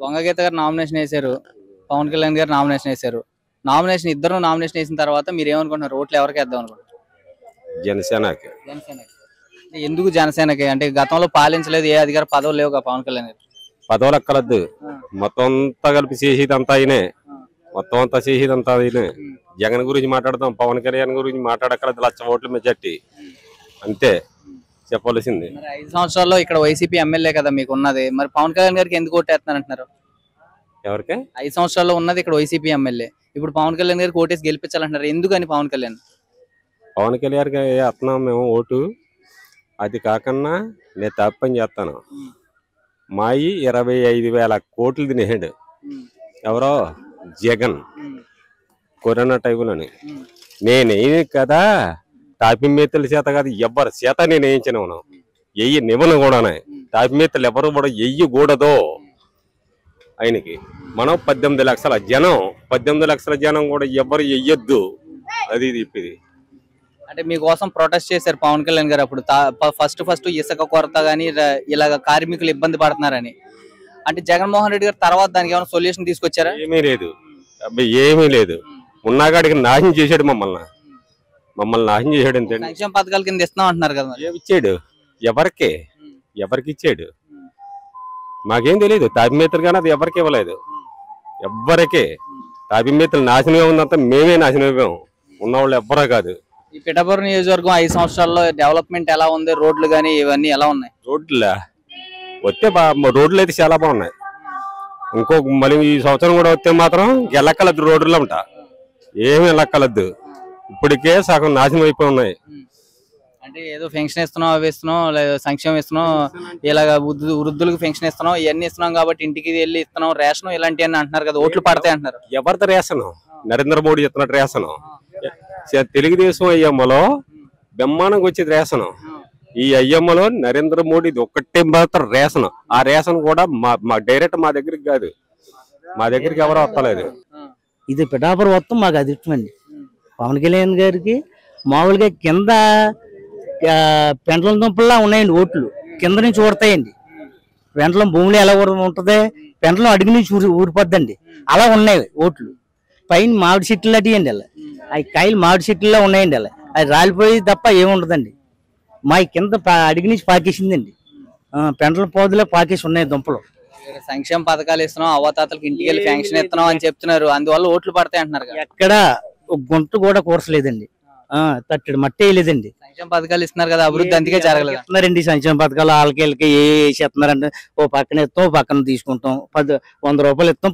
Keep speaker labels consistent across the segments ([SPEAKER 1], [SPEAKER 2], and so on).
[SPEAKER 1] వంగగీత గారు నామినేషన్ వేశారు, పవన్ కళ్యాణ్ గారు నామినేషన్ వేశారు. నామినేషన్ ఇద్దరు నామినేషన్ వేసిన తర్వాత మీరు ఏమనుకుంటున్నారు? ఓట్లు ఎవరికి వేద్దాం అనుకుంటున్నారు?
[SPEAKER 2] జనసేనకి.
[SPEAKER 1] జనసేనకి. ఎందుకు జనసేనకి? అంటే గతంలో పాలించలేదు, ఏ అధికార పదవులు లేవు పవన్ కళ్యాణ్ గారు.
[SPEAKER 2] పదవులు ఎక్కలద్దు, మొత్తం అంతా కలిపి చేసేదంతా ఆయనే, మొత్తం అంతా చేసేదంతా ఆయనే. జగన్ గురించి మాట్లాడదాం, పవన్ కళ్యాణ్ గురించి మాట్లాడక్కర్లేదు. 1,00,000 ఓట్ల మెజార్టీ అంతే చెప్పవలసింది.
[SPEAKER 1] 5 సంవత్సరాల్లో ఇక్కడ వైసీపీ ఎమ్మెల్యే కదా మీకు ఉన్నది, మరి పవన్ కళ్యాణ్ గారికి ఎందుకు ఓటేస్తున్నారు అంటున్నారు?
[SPEAKER 2] ఎవరికి?
[SPEAKER 1] 5 సంవత్సరాల్లో ఉన్నది ఇక్కడ వైసీపీ ఎమ్మెల్యే, ఇప్పుడు పవన్ కళ్యాణ్ గారికి ఓటేసి గెలిపించాలంటున్నారు. ఎందుకని పవన్ కళ్యాణ్
[SPEAKER 2] గారికి వేస్తున్నాం మేము ఓటు. అది కాకుండా నేను తప్పని చేస్తాను. మాయి 25,000 కోట్లు తినేసాడు ఎవరో జగన్ కరోనా టైంలోని. నేనేమి కదా టాపి మేతల చేత కాదు, ఎవరి చేత నేను వేయించిన ఎయ్యి నిబంధన కూడానే. టాపి మేతలు ఎవరు కూడా ఎయ్యకూడదు ఆయనకి. మనం 18 లక్షల జనం, 18 లక్షల జనం కూడా ఎవరు వెయ్యొద్దు. అది చెప్పేది.
[SPEAKER 1] అంటే మీకోసం ప్రొటెస్ట్ చేశారు పవన్ కళ్యాణ్ గారు అప్పుడు, ఫస్ట్ ఇసుక కొరత గానీ ఇలాగ కార్మికులు ఇబ్బంది పడుతున్నారని. అంటే జగన్మోహన్ రెడ్డి గారు తర్వాత దానికి ఏమైనా సొల్యూషన్ తీసుకొచ్చారా?
[SPEAKER 2] ఏమీ లేదు అబ్బాయి, ఏమీ లేదు. ఉన్నాగాడికి నాశనం చేశాడు మమ్మల్ని నాశనం చేశాడు. అంతే.
[SPEAKER 1] సంక్షేమ పథకాల కింద ఇస్తున్నాం అంటున్నారు కదా,
[SPEAKER 2] ఏమిచ్చాడు? ఎవరికి ఇచ్చాడు? మాకేం తెలియదు. తాపిమేతలు కానీ అది ఎవరికి ఇవ్వలేదు. ఎవ్వరికే తాపిమేతలు నాశనమే ఉందంతా మేమే నాశనమే, ఉన్నవాళ్ళు ఎవ్వరా కాదు.
[SPEAKER 1] ఈ పిఠాపురం నియోజకవర్గం 5 సంవత్సరాల్లో డెవలప్మెంట్ ఎలా ఉంది? రోడ్లు కానీ ఇవన్నీ ఎలా ఉన్నాయి?
[SPEAKER 2] రోడ్లు వస్తే రోడ్లు అయితే చాలా బాగున్నాయి. మళ్ళీ ఈ సంవత్సరం కూడా వస్తే మాత్రం వెళ్ళక్కలద్దు, రోడ్లలో ఉంటా ఏమి వెళ్ళక్కలద్దు. ఇప్పటికే సగం నాశనం అయిపోయి ఉన్నాయి.
[SPEAKER 1] అంటే ఏదో పెన్షన్ ఇస్తున్నాం, అవి ఇస్తున్నాం, లేదా సంక్షేమం ఇస్తున్నాం, ఇలాగ వృద్ధులకు పెన్షన్ ఇస్తున్నాం, ఇవన్నీ ఇస్తున్నాం కాబట్టి ఇంటికి వెళ్ళి ఇస్తున్నాం, రేషన్ ఇలాంటివన్నీ అంటున్నారు కదా, ఓట్లు పడతాయి అంటున్నారు.
[SPEAKER 2] ఎవరితో రేసను? నరేంద్ర మోడీ ఇస్తున్నట్టు రేసను. తెలుగుదేశం అయ్యమ్మలో బ్రహ్మాండంగా వచ్చేది రేసను. ఈ అయ్యమ్మలో నరేంద్ర మోడీ ఒక్కటే మాత్రం రేసను. ఆ రేషన్ కూడా మా డైరెక్ట్ మా దగ్గరికి కాదు, మా దగ్గరికి ఎవరో వస్తలేదు.
[SPEAKER 3] ఇది పిఠాపురం మొత్తం మాకు అదృష్టమండి. పవన్ కళ్యాణ్ గారికి మామూలుగా కింద పెంటల దుంపల్లా ఉన్నాయండి ఓట్లు, కింద నుంచి ఊడతాయండి. పెంటలం భూమిలో ఎలా ఉంటుంది, పెంటలం అడుగు నుంచి ఊరిపోద్దండి, అలా ఉన్నాయి ఓట్లు. పైన మామిడి చెట్లు అడిగండి అలా, అవి కాయలు మామిడి చెట్లులా ఉన్నాయండి అలా, అది రాలిపోయి తప్ప ఏముండదండి. మా కింద అడిగి నుంచి పాకేసిందండి, పెంటల పోదులో పాకేసి ఉన్నాయి దుంపలు.
[SPEAKER 1] సంక్షేమ పథకాలు ఇస్తున్నాం, అవతాతలకు ఇంటికి వెళ్ళి పెన్షన్ ఇస్తున్నాం అని చెప్తున్నారు, అందువల్ల ఓట్లు పడతాయి అంటున్నారు.
[SPEAKER 3] ఎక్కడ ఒక గుంట కూడా కూర్చలేదండి, తట్టడు మట్టి వేయలేదండి.
[SPEAKER 1] సంక్షేమ పథకాలు ఇస్తున్నారు కదా, అభివృద్ధి అందుకే జరగలేదు
[SPEAKER 3] ఇస్తున్నారండి. సంక్షేమ పథకాలు వాళ్ళకి ఏ వేసేస్తున్నారంటే, ఓ పక్కన ఇస్తాం, ఓ పక్కన తీసుకుంటాం. 100 రూపాయలు ఇస్తాం,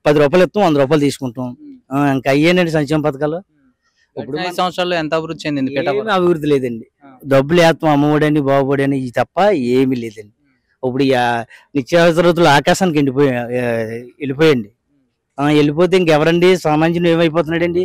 [SPEAKER 3] 10 రూపాయలు ఇస్తాం, 100 రూపాయలు తీసుకుంటాం. ఇంకా అయ్యేనండి సంక్షేమ పథకాలు.
[SPEAKER 1] ఇప్పుడు 5 సంవత్సరాల్లో ఎంత అభివృద్ధి చెందింది?
[SPEAKER 3] అభివృద్ధి లేదండి. డబ్బులు వేస్తాం, అమ్మఒడని బాబుడని ఇది తప్ప ఏమీ లేదండి. ఇప్పుడు నిత్యావసరతులు ఆకాశానికి వెళ్ళిపోయండి. వెళ్ళిపోతే ఇంకెవరండి సామాన్యులు ఏమైపోతున్నాడండి?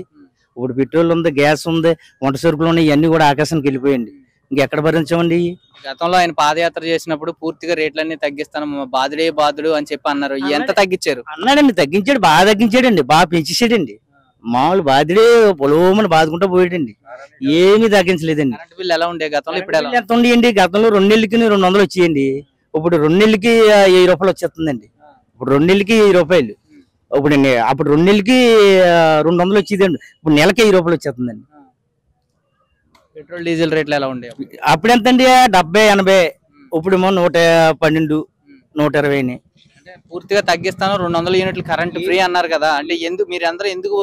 [SPEAKER 3] ఇప్పుడు పెట్రోల్ ఉంది, గ్యాస్ ఉంది, వంట సరుకులు ఉన్నాయి, ఇవన్నీ కూడా ఆకాశానికి వెళ్ళిపోయండి. ఇంకెక్కడ భరించామండి?
[SPEAKER 1] గతంలో ఆయన పాదయాత్ర చేసినప్పుడు పూర్తిగా రేట్లన్నీ తగ్గిస్తాను, బాధుడు అని చెప్పి అన్నారు. ఎంత తగ్గించారు?
[SPEAKER 3] అన్నాడండి, తగ్గించాడు, బాగా తగ్గించాడండి, బాగా పెంచేసాడండి. మామూలు బాధుడే పొలవమని బాదుకుంటూ పోయాడండి, ఏమీ తగ్గించలేదండి.
[SPEAKER 1] కరెంట్ బిల్ ఎలా ఉండే గతంలో? ఇప్పుడు
[SPEAKER 3] ఎంత ఉండేయండి? గతంలో 2 నెలలకి 200 వచ్చేయండి. ఇప్పుడు 2 నెలలకి 1000 రూపాయలు వచ్చేస్తుందండి. ఇప్పుడు 2 నెలలకి 1000 రూపాయలు. అప్పుడు 2 నెలలకి 200 వచ్చేదండి, ఇప్పుడు నెలకి 1000 రూపాయలు వచ్చేస్తుందండి.
[SPEAKER 1] పెట్రోల్ డీజిల్ రేట్లు ఎలా ఉండే?
[SPEAKER 3] అప్పుడు ఎంతండి? 70, 80. ఇప్పుడేమో 112, 120.
[SPEAKER 1] పూర్తిగా తగ్గిస్తాను, 200 యూనిట్లు కరెంట్ ఫ్రీ అన్నారు కదా, అంటే మీరందరూ ఎందుకు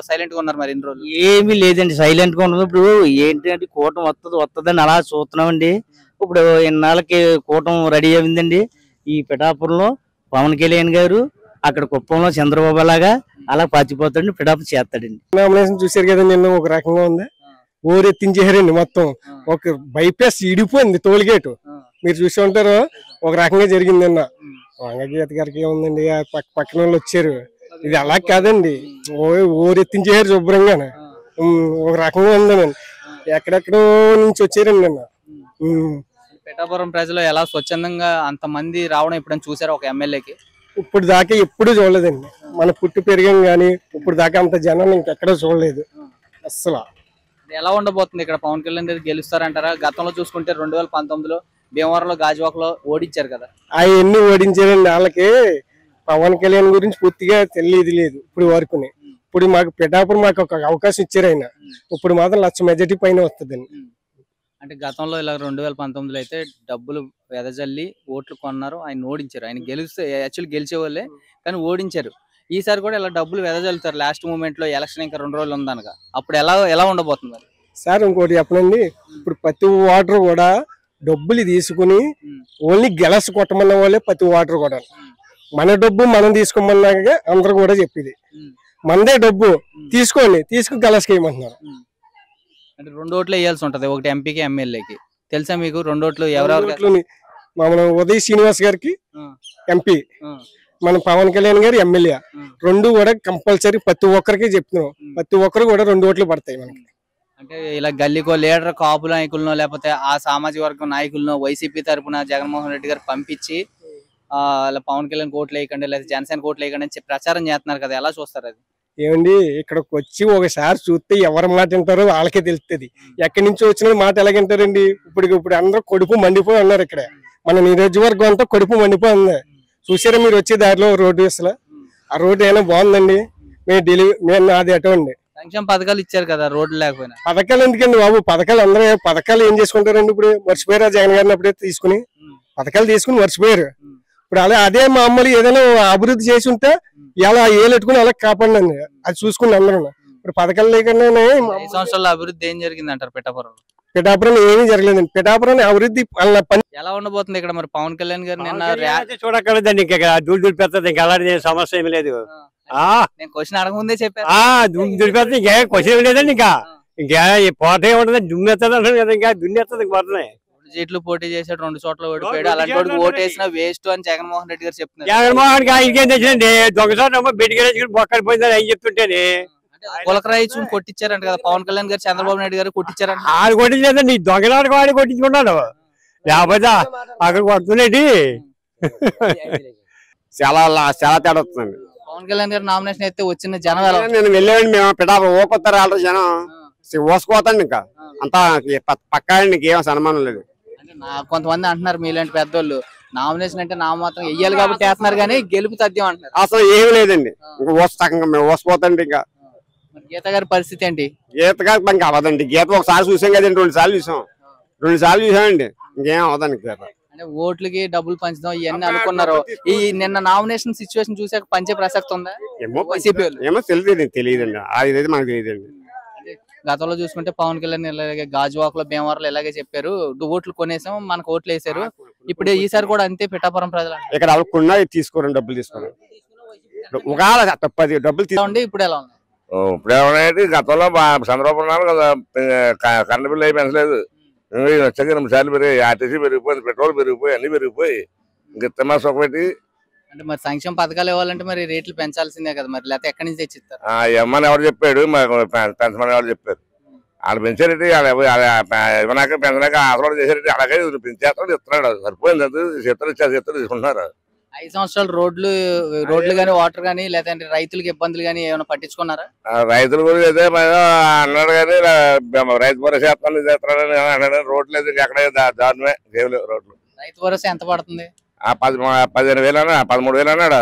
[SPEAKER 1] సైలెంట్ గా ఉన్నారు మరి ఇన్ని రోజులు?
[SPEAKER 3] ఏమీ లేదండి, సైలెంట్ గా ఉన్నది. ఇప్పుడు ఏంటంటే కూటమి వస్తుందని అలా చూస్తున్నామండి. ఇప్పుడు ఇన్నాళ్ళకి కూటమి రెడీ అయిందండి. ఈ పిఠాపురంలో పవన్ కళ్యాణ్ గారు, అక్కడ కుప్పంలో చంద్రబాబు లాగా అలా పాచిపోతాడు, పిఠాపురం చేస్తాడండి.
[SPEAKER 4] నామినేషన్ చూసారు కదండి, నిన్న ఒక రకంగా ఉంది. ఊరెత్తించేసారండి మొత్తం, ఒక బైపాస్ ఇడిపోయింది టోల్గేట్. మీరు చూసి ఉంటారు, ఒక రకంగా జరిగింది నిన్న. వంగగీత గారికి ఏముందండి, పక్కన వాళ్ళు వచ్చారు. ఇది అలా కాదండి, ఊరెత్తించేసారు శుభ్రంగానే. ఒక రకంగా ఉందండి, ఎక్కడెక్కడో నుంచి వచ్చారండి నిన్న.
[SPEAKER 1] పిఠాపురం ప్రజలు ఎలా స్వచ్ఛందంగా అంతమంది రావడం ఎప్పుడైనా చూసారా ఒక ఎమ్మెల్యేకి?
[SPEAKER 4] ఇప్పుడు దాకా ఎప్పుడు చూడలేదండి, మన పుట్టి పెరిగాం గానీ ఇప్పుడు దాకా అంత జనం ఇంకెక్కడో చూడలేదు అస్సలు.
[SPEAKER 1] ఎలా ఉండబోతుంది ఇక్కడ? పవన్ కళ్యాణ్ గారు గెలుస్తారంటారా? గతంలో చూసుకుంటే 2019లో భీమవరంలో గాజువాకలో ఓడించారు కదా,
[SPEAKER 4] అవన్నీ ఓడించారండి. వాళ్ళకి పవన్ కళ్యాణ్ గురించి పూర్తిగా తెలియదు లేదు ఇప్పుడు వరకుని. ఇప్పుడు మాకు పిఠాపురం మాకు ఒక అవకాశం ఇచ్చారు ఆయన. ఇప్పుడు మాత్రం 1,00,000 మెజార్టీ పైన వస్తుందండి.
[SPEAKER 1] అంటే గతంలో ఇలా 2019లో అయితే డబ్బులు వెదజల్లి ఓట్లు కొన్నారు, ఆయన ఓడించారు. ఆయన యాక్చువల్లీ గెలిచేవాళ్ళే కానీ ఓడించారు. ఈసారి కూడా ఇలా డబ్బులు వెదజల్లుతారు లాస్ట్ మూమెంట్ లో, ఎలక్షన్ ఇంకా 2 రోజులు ఉందనగా. అప్పుడు ఎలా ఉండబోతుంది
[SPEAKER 4] సార్? ఇంకోటి చెప్పనండి, ఇప్పుడు ప్రతి ఓటర్ కూడా డబ్బులు తీసుకుని ఓన్లీ గెలస్ కొట్టమన్న వాళ్ళే ప్రతి ఓటర్ కూడా. మన డబ్బు మనం తీసుకోమన్నాక అందరు కూడా చెప్పేది మనదే డబ్బు తీసుకోండి, తీసుకుని గెలస్కి వేయమంటున్నారు.
[SPEAKER 1] అంటే 2 ఓట్లు వేయాల్సి ఉంటది, ఒకటి ఎంపీకి ఎమ్మెల్యేకి. తెలుసా మీకు 2 ఓట్లు ఎవరెవరు?
[SPEAKER 4] మన ఉదయ్ శ్రీనివాస్ గారికి ఎంపీ, మన పవన్ కళ్యాణ్ గారు ఎమ్మెల్యే. 2 కూడా కంపల్సరీ ప్రతి ఒక్కరికి చెప్తున్నాం. ప్రతి ఒక్కరు కూడా 2 ఓట్లు పడతాయి మనకి.
[SPEAKER 1] అంటే ఇలా గల్లీకో లీడర్ కాపు నాయకులను లేకపోతే ఆ సామాజిక వర్గం నాయకులను వైసీపీ తరఫున జగన్మోహన్ రెడ్డి గారు పంపించి అలా పవన్ కళ్యాణ్ కోట్లు వేయకండి లేదా జనసేన కోట్లు వేయకండి అని ప్రచారం చేస్తున్నారు కదా, ఎలా చూస్తారు అది?
[SPEAKER 4] ఏమండి, ఇక్కడికి వచ్చి ఒకసారి చూస్తే ఎవరి మాట వింటారో వాళ్ళకే తెలుస్తుంది. ఎక్కడి నుంచి వచ్చిన మాట ఎలాగంటారండి? ఇప్పుడు అందరూ కడుపు మండిపోయి ఉన్నారు. ఇక్కడ మన నియోజకవర్గం అంతా కడుపు మండిపోయి ఉంది. చూసారా మీరు వచ్చే దారిలో రోడ్డు? అసలు ఆ రోడ్డు అయినా బాగుందండి. మేము నాది అటువంటి
[SPEAKER 1] సంక్షేమ పథకాలు ఇచ్చారు కదా, రోడ్లు లేకపోయినా.
[SPEAKER 4] పథకాలు ఎందుకండి బాబు? పథకాలు ఏం చేసుకుంటారండి? ఇప్పుడు మర్చిపోయారా జగన్ గారిని? అప్పుడే తీసుకుని పథకాలు తీసుకుని మర్చిపోయారు. ఇప్పుడు అదే మామూలు ఏదైనా అభివృద్ధి చేసి ఉంటే ఇలా ఏలెట్టుకుని అలా కాపాడండి, అది చూసుకుని అందరూ. ఇప్పుడు పథకాలు లేకుండా
[SPEAKER 1] 5 సంవత్సరాల అభివృద్ధి ఏం జరిగింది అంటారు
[SPEAKER 4] పిఠాపురం? ఏమీ జరగలేదండి. పిఠాపురం అభివృద్ధి పని
[SPEAKER 1] ఎలా ఉండబోతుంది ఇక్కడ మరి? పవన్ కళ్యాణ్ గారు నిన్న
[SPEAKER 5] చూడక్కర్లేదండి, ఇంకా దూడు పెద్దది, ఇంకా అలాంటి సమస్య ఏమి లేదు.
[SPEAKER 1] నేను క్వశ్చన్ అడగముందే చెప్పాను,
[SPEAKER 5] దుడిపెత్త ఇంకే క్వశ్చన్ లేదండి. ఇంకా పోతే ఉంటుంది, దుమ్మెత్తది అంటారు కదా, ఇంకా దున్నేస్తుంది పోతున్నాయి.
[SPEAKER 1] సీట్లు పోటీ చేసాడు, 2 చోట్ల ఓడిపోయాడు. అలాంటి వాడికి ఓటు వేసినా వేస్ట్ అని జగన్మోహన్ రెడ్డి గారు చెప్తున్నారు.
[SPEAKER 5] జగన్మోహన్ గారు ఇంకేం తెచ్చండి, దొంగసారి బెట్టికేసుకుని బొక్కడిపోయిందని ఆయన చెప్తుంటేనే
[SPEAKER 1] పులకరాయి కొట్టించారంట కదా పవన్ కళ్యాణ్ గారు, చంద్రబాబు నాయుడు గారు కొట్టించారంట.
[SPEAKER 5] ఆడు కొట్టించలేదండి, నీ దొంగలాడికి వాడి కొట్టించుకున్నాడు. లేకపోతే అక్కడ కొడుతున్నది చాలా తేడా వస్తుందండి.
[SPEAKER 1] పవన్ కళ్యాణ్ గారు నామినేషన్ అయితే వచ్చిన జనం
[SPEAKER 5] నేను వెళ్ళామండి, మేము పిఠాపురం ఓకొత్తారు వాళ్ళ జనం ఓసుకోతాండి. ఇంకా అంతా పక్కా నీకు ఏం అనుమానం లేదు.
[SPEAKER 1] కొంతమంది అంటున్నారు మీలాంటి పెద్దోళ్ళు, నామినేషన్ అంటే నా మాత్రం వెయ్యాలి కాబట్టి వేస్తున్నారు కానీ గెలుపు తథ్యం అంటున్నారు.
[SPEAKER 5] అసలు ఏమి లేదండి, ఇంకా ఓస్తాకంగా మేము ఓసిపోతాండి. ఇంకా
[SPEAKER 1] గీత గారి పరిస్థితి ఏంటి?
[SPEAKER 5] గీత గారు మనకి అవదండి. గీత ఒకసారి చూసాం కదండి, 2 సార్లు చూసామండి, ఇంకేం అవదండి.
[SPEAKER 1] అంటే ఓట్లకి డబ్బులు పంచుదాం ఇవన్నీ అనుకున్నారు. ఈ నిన్న నామినేషన్ సిచ్యువేషన్ చూసాక పంచే ప్రసక్తి ఉందా?
[SPEAKER 5] ఏమో తెలియదండి, అది మనకు తెలియదండి.
[SPEAKER 1] గతంలో చూసుకుంటే పవన్ కళ్యాణ్ ఇలాగే గాజువాకలో భీమవరంలో ఇలాగే చెప్పారు, ఓట్లు కొనేసాం మనకు ఓట్లు వేసారు. ఇప్పుడు ఈసారి కూడా అంతే పిఠాపురం ప్రజలు
[SPEAKER 5] ఇక్కడ కొన్నా తీసుకోరండి, డబ్బులు తీసుకోండి. డబ్బులు తీసుకోండి.
[SPEAKER 1] ఇప్పుడు ఎలా ఉంది?
[SPEAKER 6] ఇప్పుడు ఏమన్నాయంటే గతంలో చంద్రబాబు నాయుడు కదా కరెంట్ బిల్లు అయి పెంచలేదు, వచ్చాక 2 సార్లు పెరిగాయి. ఆర్టీసీ పెరిగిపోయింది, పెట్రోల్ పెరిగిపోయి అన్ని పెరిగిపోయి ఇంకా తిమ్మా సొకటి.
[SPEAKER 1] అంటే మరి సంక్షేమ పథకాలు ఇవ్వాలంటే మరి రేట్లు పెంచాల్సిందే కదా, మరి లేకపోతే ఎక్కడి నుంచి తెచ్చిస్తారు?
[SPEAKER 6] ఇవ్వమని ఎవరు చెప్పాడు? పెంచమని ఎవరు చెప్పారు? వాళ్ళు పెంచారంటే ఇవ్వనాక పెంచనాక ఆసరా చేశారంటే అలాగే పెంచేస్తాడు, ఇస్తున్నాడు, సరిపోయింది. అది చేస్తారు తీసుకుంటున్నారు.
[SPEAKER 1] 5 సంవత్సరాలు రోడ్లు కానీ వాటర్ కానీ లేదంటే రైతులకు ఇబ్బందులు కానీ ఏమైనా పట్టించుకున్నారా?
[SPEAKER 6] రైతుల గురించి అయితే అన్నాడు కానీ రైతు భరోసా చేస్తాను చేస్తాడని అన్నాడు. రోడ్లు అయితే ఎక్కడ దారుణమే, చేయలేవు రోడ్లు.
[SPEAKER 1] రైతు భరోసా ఎంత పడుతుంది?
[SPEAKER 6] 15,000 అన్నా, 13,000 అన్నాడు.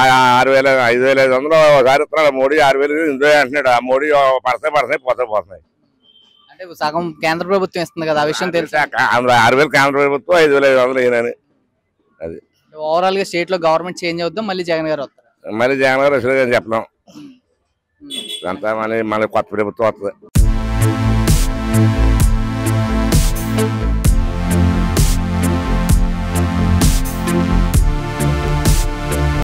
[SPEAKER 6] 6,000 5,500 ఒకసారి ఇస్తున్నాడు మోడీ. 6,000 ఇందులో అంటున్నాడు. ఆ మోడీ పడతాయి పోతున్నాయి.
[SPEAKER 1] అంటే సగం కేంద్ర ప్రభుత్వం ఇస్తుంది కదా, ఆ విషయం తెలుసు.
[SPEAKER 6] 6,000 కేంద్ర ప్రభుత్వం, 5,500 ఈయనని. అది
[SPEAKER 1] ఓవరాల్ గా స్టేట్ లో గవర్నమెంట్ చేంజ్ అవుద్దాం, మళ్ళీ జగన్ గారు వస్తారు.
[SPEAKER 6] మళ్ళీ జగన్ గారు చెప్పలేం, అంతా మళ్ళీ కొత్త ప్రభుత్వం వస్తుంది.